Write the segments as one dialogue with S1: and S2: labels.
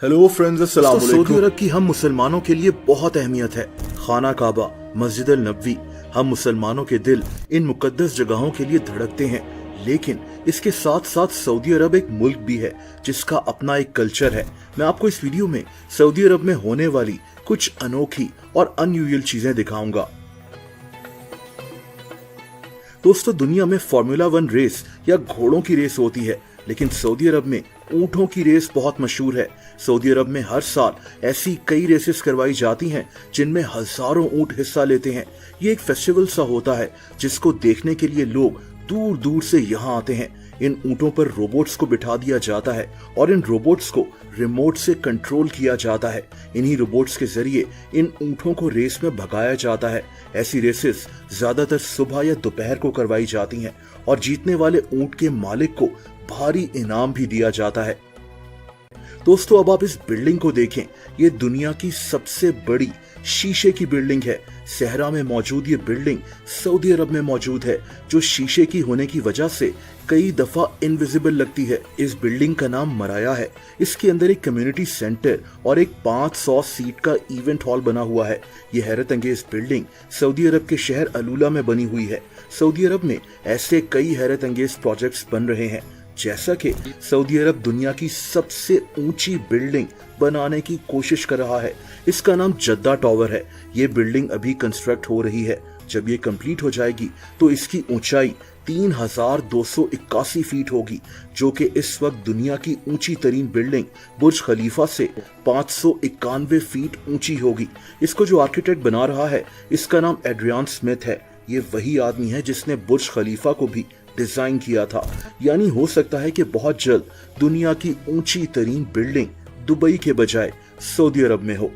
S1: Hello friends, अस्सलाम
S2: Saudi
S1: वालेकुम।
S2: अरब की हम मुसलमानों के लिए बहुत अहमियत है। खाना काबा, मस्जिद अल नबवी, हम मुसलमानों के दिल इन मुकद्दस जगहों के लिए धड़कते हैं। लेकिन इसके साथ साथ सऊदी अरब एक मुल्क भी है जिसका अपना एक कल्चर है। मैं आपको इस वीडियो में सऊदी अरब में होने वाली कुछ अनोखी और अनयूजुअल चीजें दिखाऊंगा। दोस्तों, दुनिया में फार्मूला 1 रेस या घोड़ों की रेस होती है, लेकिन सऊदी अरब में ऊंटों की रेस बहुत मशहूर है। सऊदी अरब में हर साल ऐसी कई रेसेस करवाई जाती हैं जिनमें हजारों ऊंट हिस्सा लेते हैं। ये एक फेस्टिवल सा होता है जिसको देखने के लिए लोग दूर दूर से यहाँ आते हैं। इन ऊंटों पर रोबोट्स को बिठा दिया जाता है और इन रोबोट्स को रिमोट से कंट्रोल किया जाता है। इन्हीं रोबोट्स के जरिए इन ऊंटों को रेस में भगाया जाता है। ऐसी रेसेस ज्यादातर सुबह या दोपहर को करवाई जाती हैं और जीतने वाले ऊंट के मालिक को भारी इनाम भी दिया जाता है। दोस्तों, अब आप इस बिल्डिंग को देखें। ये दुनिया की सबसे बड़ी शीशे की बिल्डिंग है। सहरा में मौजूद ये बिल्डिंग सऊदी अरब में मौजूद है, जो शीशे की होने की वजह से कई दफा इनविजिबल लगती है। इस बिल्डिंग का नाम मराया है। इसके अंदर एक कम्युनिटी सेंटर और एक 500 सीट का इवेंट हॉल बना हुआ है। ये हैरत अंगेज बिल्डिंग सऊदी अरब के शहर अलूला में बनी हुई है। सऊदी अरब में ऐसे कई हैरत अंगेज प्रोजेक्ट्स बन रहे हैं, जैसा कि सऊदी अरब दुनिया की सबसे ऊंची बिल्डिंग बनाने की कोशिश कर रहा है। इसका नाम जद्दा टावर है। ये बिल्डिंग अभी कंस्ट्रक्ट हो रही है। जब ये कंप्लीट हो जाएगी तो इसकी ऊंचाई 3281 फीट होगी, जो कि इस वक्त दुनिया की ऊंची तरीन बिल्डिंग बुर्ज खलीफा से 591 फीट ऊंची होगी। इसको जो आर्किटेक्ट बना रहा है, इसका नाम एड्रियान स्मिथ है। ये वही आदमी है जिसने बुर्ज खलीफा को भी डिजाइन किया था। यानी हो सकता है कि बहुत जल्द दुनिया की ऊंची तरीन बिल्डिंग दुबई के बजाय सऊदी अरब में हो।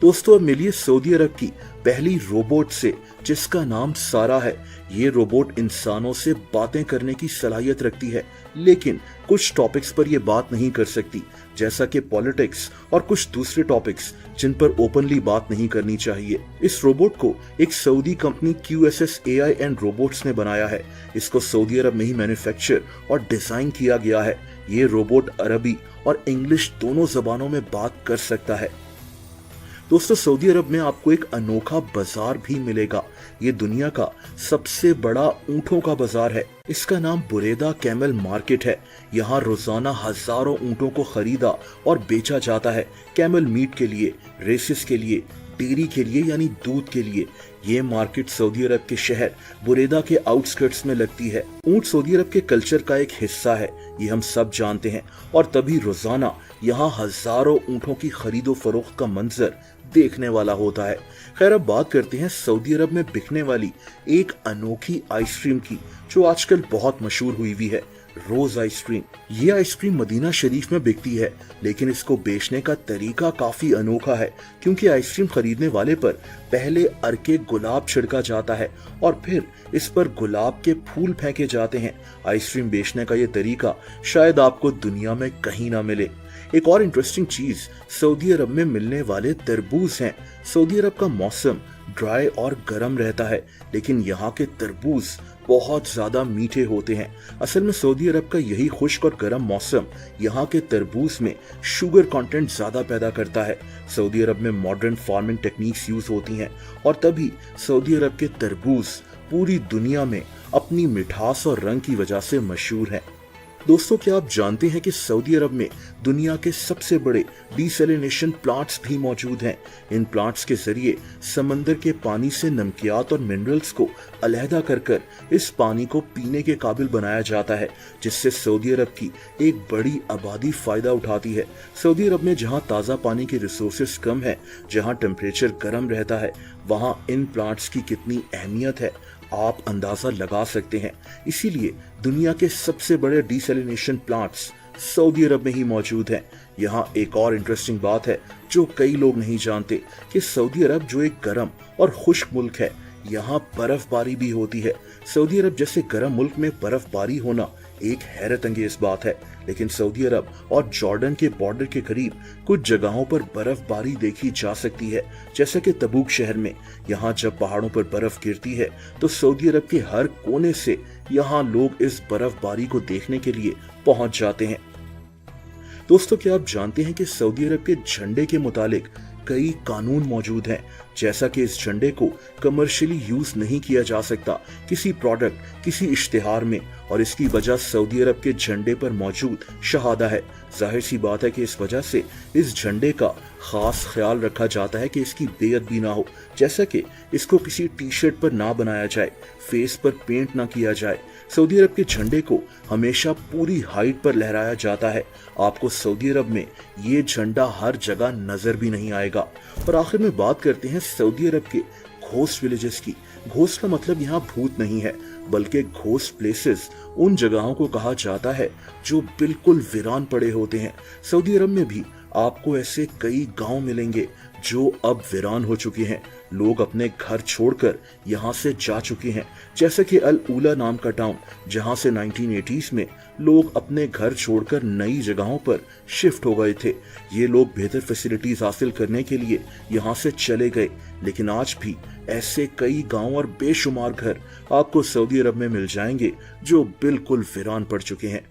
S2: दोस्तों, अब मिलिए सऊदी अरब की पहली रोबोट से, जिसका नाम सारा है। ये रोबोट इंसानों से बातें करने की सलाहियत रखती है, लेकिन कुछ टॉपिक्स पर यह बात नहीं कर सकती, जैसा कि पॉलिटिक्स और कुछ दूसरे टॉपिक्स जिन पर ओपनली बात नहीं करनी चाहिए। इस रोबोट को एक Saudi company QSS AI and robots ने बनाया है। इसको सऊदी अरब में ही मैन्युफैक्चर और डिजाइन किया गया है। ये रोबोट अरबी और इंग्लिश दोनों जबानों में बात कर सकता है। दोस्तों, सऊदी अरब में आपको एक अनोखा बाजार भी मिलेगा। ये दुनिया का सबसे बड़ा ऊंटों का बाजार है। इसका नाम बुरेदा कैमल मार्केट है। यहाँ रोजाना हजारों ऊंटों को खरीदा और बेचा जाता है। कैमल मीट के लिए, रेसेस के लिए, डेयरी के लिए यानी दूध के लिए। ये मार्केट सऊदी अरब के शहर बुरेदा के आउटस्कर्ट्स में लगती है। ऊंट सऊदी अरब के कल्चर का एक हिस्सा है, ये हम सब जानते हैं, और तभी रोजाना यहाँ हजारों ऊंटों की खरीदो फरोख्त का मंजर देखने वाला होता है। खैर, अब बात करते हैं सऊदी अरब में बिकने वाली एक अनोखी आइसक्रीम की, जो आजकल बहुत मशहूर हुई भी है, रोज आइसक्रीम। ये आइसक्रीम मदीना शरीफ में बिकती है, लेकिन इसको बेचने का तरीका काफी अनोखा है, क्योंकि आइसक्रीम खरीदने वाले पर पहले अर्के गुलाब छिड़का जाता है और फिर इस पर गुलाब के फूल फेंके जाते हैं। आइसक्रीम बेचने का ये तरीका शायद आपको दुनिया में कहीं ना मिले। एक और इंटरेस्टिंग चीज सऊदी अरब में मिलने वाले तरबूज हैं। सऊदी अरब का मौसम ड्राई और गर्म रहता है, लेकिन यहाँ के तरबूज बहुत ज्यादा मीठे होते हैं। असल में सऊदी अरब का यही खुश्क और गर्म मौसम यहाँ के तरबूज में शुगर कंटेंट ज्यादा पैदा करता है। सऊदी अरब में मॉडर्न फार्मिंग टेक्निक्स यूज होती हैं और तभी सऊदी अरब के तरबूज पूरी दुनिया में अपनी मिठास और रंग की वजह से मशहूर हैं। दोस्तों, क्या आप जानते हैं कि सऊदी अरब में दुनिया के सबसे बड़े डिसैलिनेशन प्लांट्स भी मौजूद हैं। इन प्लांट्स के जरिए समंदर के पानी से नमकियात और मिनरल्स को अलहदा कर इस पानी को पीने के काबिल बनाया जाता है, जिससे सऊदी अरब की एक बड़ी आबादी फायदा उठाती है। सऊदी अरब में जहां ताज़ा पानी की रिसोर्सेस कम है, जहां टेम्परेचर गर्म रहता है, वहां इन प्लांट्स की कितनी अहमियत है आप अंदाजा लगा सकते हैं। इसीलिए दुनिया के सबसे बड़े डिसैलिनेशन प्लांट्स सऊदी अरब में ही मौजूद हैं। यहाँ एक और इंटरेस्टिंग बात है जो कई लोग नहीं जानते, कि सऊदी अरब जो एक गर्म और खुश्क मुल्क है, यहाँ बर्फबारी भी होती है। सऊदी अरब जैसे गर्म मुल्क में बर्फबारी होना एक हैरत अंगेज बात है, लेकिन सऊदी अरब और जॉर्डन के बॉर्डर के करीब कुछ जगहों पर बर्फबारी देखी जा सकती है, जैसे कि तबूक शहर में। यहाँ जब पहाड़ों पर बर्फ गिरती है तो सऊदी अरब के हर कोने से यहाँ लोग इस बर्फबारी को देखने के लिए पहुंच जाते हैं। दोस्तों, क्या आप जानते हैं कि सऊदी अरब के झंडे के मुतालिक कई कानून मौजूद हैं, जैसा कि इस झंडे को कमर्शियली यूज नहीं किया जा सकता किसी प्रोडक्ट, किसी इश्तिहार में, और इसकी वजह सऊदी अरब के झंडे पर मौजूद शहादा है। जाहिर सी बात है कि इस वजह से इस झंडे का खास ख्याल रखा जाता है कि इसकी बेअदबी ना हो, जैसा कि इसको किसी टी शर्ट पर ना बनाया जाए, फेस पर पेंट ना किया जाए। सऊदी अरब के झंडे को हमेशा पूरी हाइट पर लहराया जाता है। आपको सऊदी अरब में ये झंडा हर जगह नजर भी नहीं आएगा। और आखिर में बात करते हैं सऊदी अरब के घोस्ट विलेजेस की। घोस्ट का मतलब यहाँ भूत नहीं है, बल्कि घोस्ट प्लेसेस उन जगहों को कहा जाता है जो बिल्कुल वीरान पड़े होते हैं। सऊदी अरब में भी आपको ऐसे कई गांव मिलेंगे जो अब वीरान हो चुके हैं। लोग अपने घर छोड़कर यहाँ से जा चुके हैं, जैसे कि अल उला नाम का टाउन, जहाँ से 1980s में लोग अपने घर छोड़कर नई जगहों पर शिफ्ट हो गए थे। ये लोग बेहतर फैसिलिटीज हासिल करने के लिए यहाँ से चले गए, लेकिन आज भी ऐसे कई गांव और बेशुमार घर आपको सऊदी अरब में मिल जाएंगे जो बिल्कुल वीरान पड़ चुके हैं।